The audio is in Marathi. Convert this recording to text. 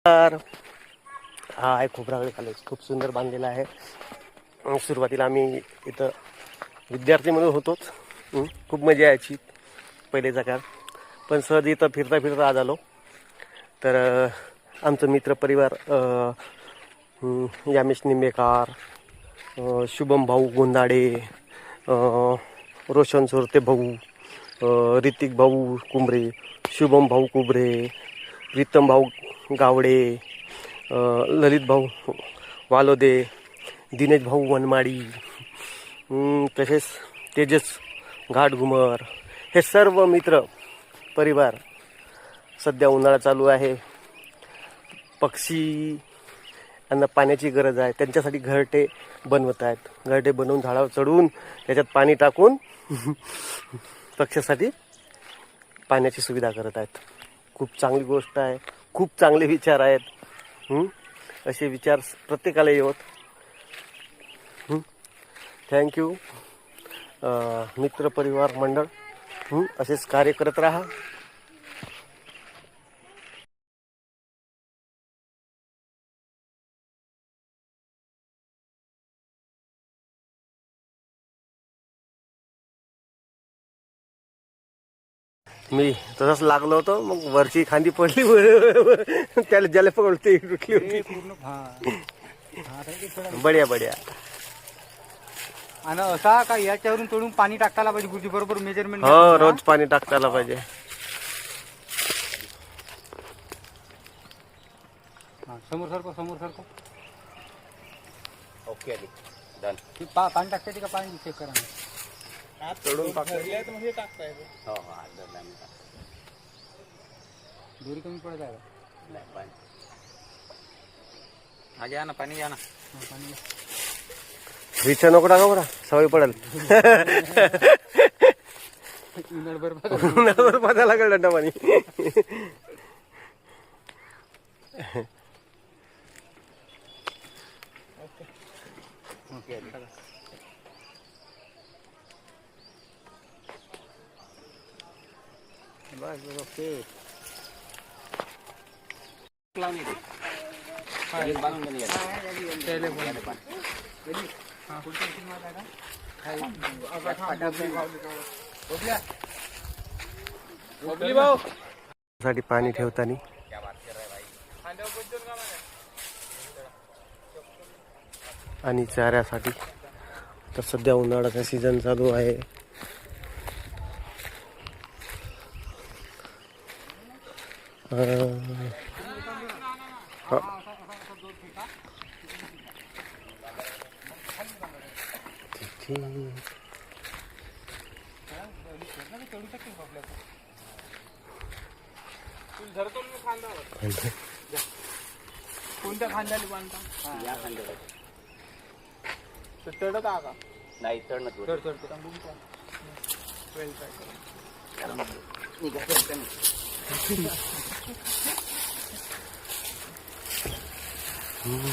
तर हा आहे खोब्रागळे कॉलेज, खूप सुंदर बांधलेला आहे. सुरुवातीला आम्ही इथं विद्यार्थी म्हणून होतोच. खूप मजा यायची पहिलेचा काळ. पण सहज इथं फिरता फिरता आज आलो तर आमचं मित्रपरिवार यामेश निंबेकार, शुभम भाऊ गोंदाडे, रोशन सोरते भाऊ, ऋतिक भाऊ कुंबरे, शुभम भाऊ कुंबरे, प्रीतम भाऊ गावडे, ललित भाऊ वालोदे, दिनेश भाऊ वनमाडी, तसेच तेजस घाटघुमर, हे सर्व मित्र परिवार. सध्या उन्हाळा चालू आहे, पक्षी यांना पाण्याची गरज आहे, त्यांच्यासाठी घरटे बनवत आहेत. घरटे बनवून झाडावर चढवून त्याच्यात पाणी टाकून पक्ष्यासाठी पाण्याची सुविधा करत आहेत. खूप चांगली गोष्ट आहे, खूप चांगले विचार आहेत. असे विचार प्रत्येकाला येवत. थँक्यू मित्रपरिवार मंडळ, असेच कार्य करत राहा. मी तसंच लागलो होतो, मग वरची खांदी पडली, त्याला ज्याला पकडते तुटली होती. बढिया बढिया. आणि असा का याच्यावरून तोडून पाणी टाकायला पाहिजे गुरुजी, बरोबर मेजरमेंट. हो, रोज पाणी टाकायला पाहिजे. समोर सरको, समोर सरको. Okay done. पाणी टाकते का पाणी चेक करा. तोडून टाकताय. हो हो, दोरी कमी पडत आहे. हा घ्या ना, पाणी घ्या ना. पाणी विचार नको टाका बरं, सवय पडेल. उन्हाळभर पाजा लागेल दंडा पाणी. बस ओके. साठी पाणी ठेवताना आणि चाऱ्यासाठी. तर सध्या उन्हाळ्याचा सीझन चालू आहे. कोणत्या खांद्याला बांधता? या खांद्याला. चढत का? नाही चढ